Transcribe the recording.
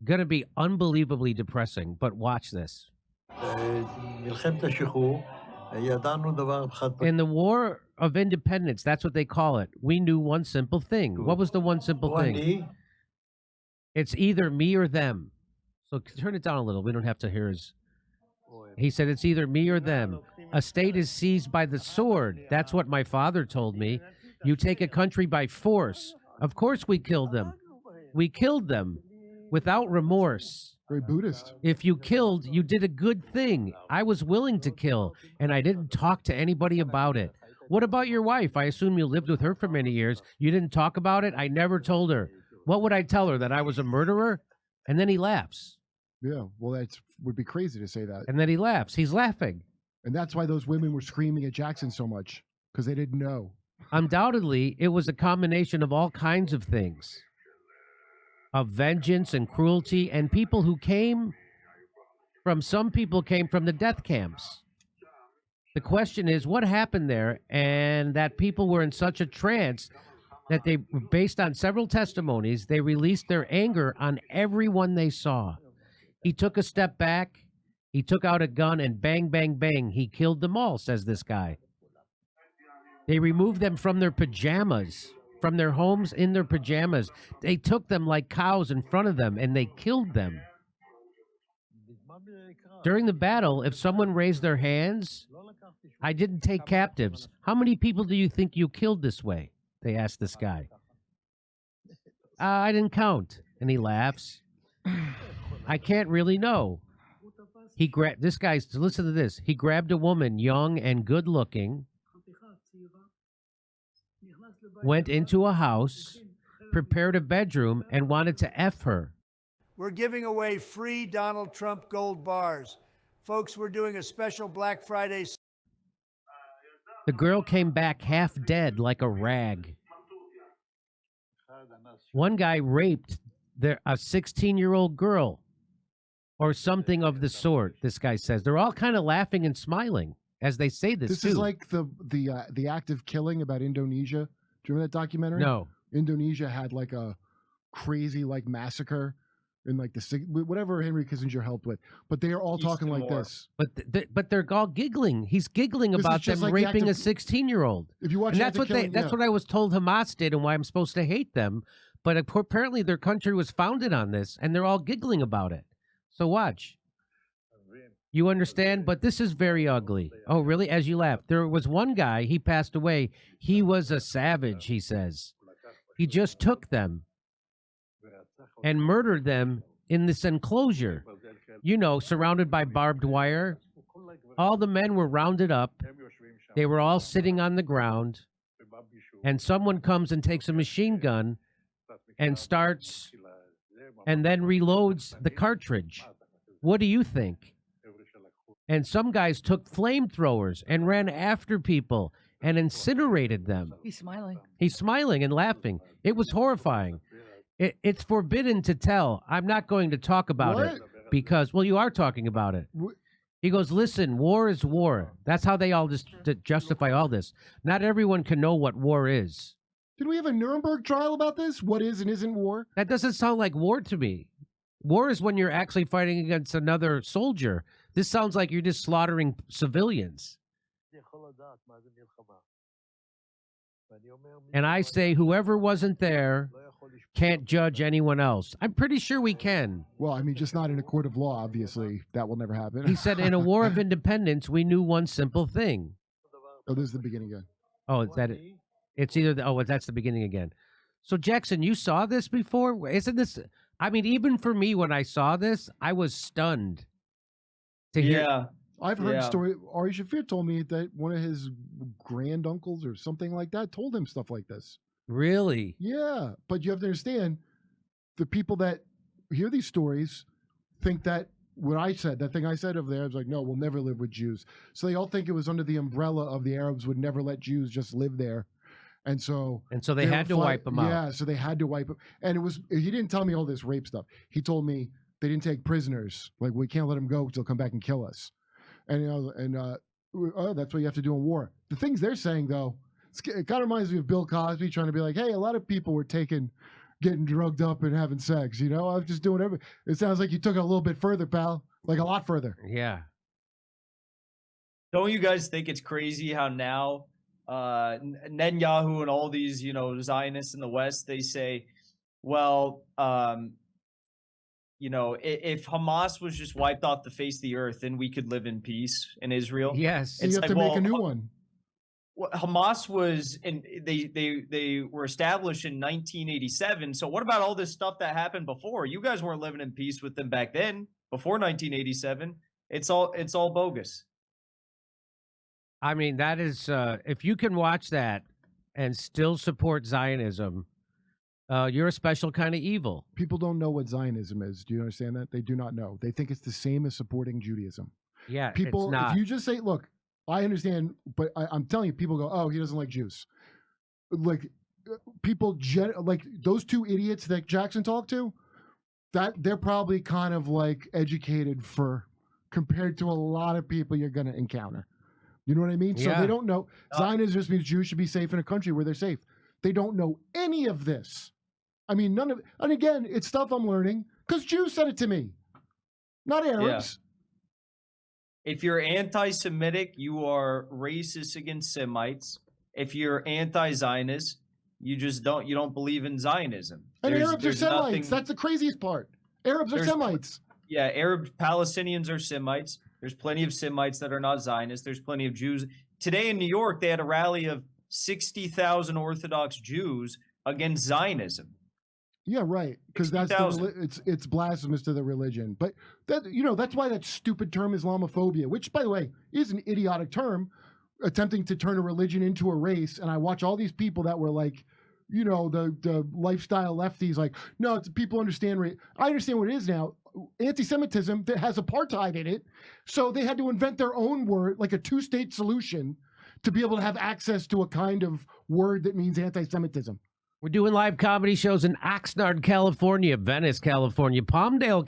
Going to be unbelievably depressing, but watch this. In the War of Independence, that's what they call it. We knew one simple thing. What was the one simple thing? It's either me or them. So turn it down a little. We don't have to hear his. He said, it's either me or them. A state is seized by the sword. That's what my father told me. You take a country by force. Of course we killed them. We killed them without remorse. Very Buddhist. If you killed, you did a good thing. I was willing to kill, and I didn't talk to anybody about it. What about your wife? I assume you lived with her for many years. You didn't talk about it? I never told her. What would I tell her, that I was a murderer? And then he laughs. Yeah, well, that would be crazy to say that. And then he laughs. He's laughing. And that's why those women were screaming at Jackson so much, because they didn't know. Undoubtedly, it was a combination of all kinds of things, of vengeance and cruelty, and people who came from, some people came from the death camps. The question is, what happened there? And that people were in such a trance that they, based on several testimonies, they released their anger on everyone they saw. He took a step back, he took out a gun, and bang, bang, bang, he killed them all, says this guy. They removed them from their pajamas, from their homes in their pajamas. They took them like cows in front of them, and they killed them. During the battle, if someone raised their hands, I didn't take captives. How many people do you think you killed this way? They asked this guy. I didn't count. And he laughs. I can't really know. He grabbed, this guy's, listen to this. He grabbed a woman, young and good looking, went into a house, prepared a bedroom, and wanted to F her. We're giving away free Donald Trump gold bars. Folks, we're doing a special Black Friday. The girl came back half dead like a rag. One guy raped a 16-year-old girl or something of the sort, this guy says. They're all kind of laughing and smiling as they say this, This too. is like the act of killing about Indonesia. Do you remember that documentary? No. Indonesia had like a crazy like massacre in like whatever Henry Kissinger helped with, but they are all talking like this. But they're all giggling. He's giggling This is about just them like the raping a act of- 16-year-old. If you watch And the that's act of what killing, that's yeah. what I was told Hamas did and why I'm supposed to hate them. But apparently their country was founded on this, and they're all giggling about it. So watch. You understand? But this is very ugly. Oh, really? As you laugh. There was one guy, he passed away. He was a savage, he says. He just took them and murdered them in this enclosure, you know, surrounded by barbed wire. All the men were rounded up. They were all sitting on the ground. And someone comes and takes a machine gun and starts and then reloads the cartridge. What do you think? And some guys took flamethrowers and ran after people and incinerated them. He's smiling. He's smiling and laughing. It was horrifying. It's forbidden to tell. I'm not going to talk about it because, well, you are talking about it. He goes, listen, war is war. That's how they all just justify all this. Not everyone can know what war is. Did we have a Nuremberg trial about this? What is and isn't war? That doesn't sound like war to me. War is when you're actually fighting against another soldier. This sounds like you're just slaughtering civilians. And I say whoever wasn't there can't judge anyone else. I'm pretty sure we can. Well, I mean, just not in a court of law, obviously. That will never happen. He said in a war of independence, we knew one simple thing. Oh, this is the beginning again. Oh, is that it? It's either the, oh, that's the beginning again. So Jackson, you saw this before? Isn't this, I mean, even for me, when I saw this, I was stunned to hear. Yeah. I've heard story. Ari Shafir told me that one of his granduncles or something like that told him stuff like this. Really? Yeah, but you have to understand, the people that hear these stories think that what I said, that thing I said over there, I was like, no, we'll never live with Jews. So they all think it was under the umbrella of the Arabs would never let Jews just live there. And so they had to wipe them out. Yeah, so they had to wipe them. And it was, he didn't tell me all this rape stuff. He told me they didn't take prisoners. Like, we can't let them go because they'll come back and kill us. And, you know, oh, that's what you have to do in war. The things they're saying, though, it kind of reminds me of Bill Cosby trying to be like, hey, a lot of people were taken getting drugged up and having sex. You know, I was just doing everything. It sounds like you took it a little bit further, pal. Like a lot further. Yeah. Don't you guys think it's crazy how now Netanyahu and all these, Zionists in the West, they say, well, if Hamas was just wiped off the face of the earth, then we could live in peace in Israel. Yes. And you have to make a new one. Hamas was, and they were established in 1987. So what about all this stuff that happened before? You guys weren't living in peace with them back then, before 1987. It's all bogus. I mean, that is, if you can watch that and still support Zionism, you're a special kind of evil. People don't know what Zionism is. Do you understand that? They do not know. They think it's the same as supporting Judaism. Yeah, People, it's not. if you just say, look, I understand, but I'm telling you, people go, oh, he doesn't like Jews. Like, people, like those two idiots that Jackson talked to, that they're probably kind of like educated for compared to a lot of people you're going to encounter. You know what I mean? So Yeah. they don't know. Zionism just means Jews should be safe in a country where they're safe. They don't know any of this. I mean, none of it. And again, it's stuff I'm learning because Jews said it to me, not Arabs. If you're anti-Semitic, you are racist against Semites. If you're anti-Zionist, you don't believe in Zionism. And Arabs are Semites. nothing- That's the craziest part. Arabs are There's- Semites. Yeah, Arab Palestinians are Semites. There's plenty of Semites that are not Zionists. There's plenty of Jews. Today in New York, they had a rally of 60,000 Orthodox Jews against Zionism. Yeah, right. Because that's 60,000. it's blasphemous to the religion. But that's why that stupid term Islamophobia, which by the way is an idiotic term, attempting to turn a religion into a race. And I watch all these people that were like, the lifestyle lefties, like, no, it's people understand. I understand what it is now. Anti-Semitism that has apartheid in it, so they had to invent their own word, like a two-state solution, to be able to have access to a kind of word that means anti-Semitism. We're doing live comedy shows in Oxnard, California, Venice, California, Palmdale, California.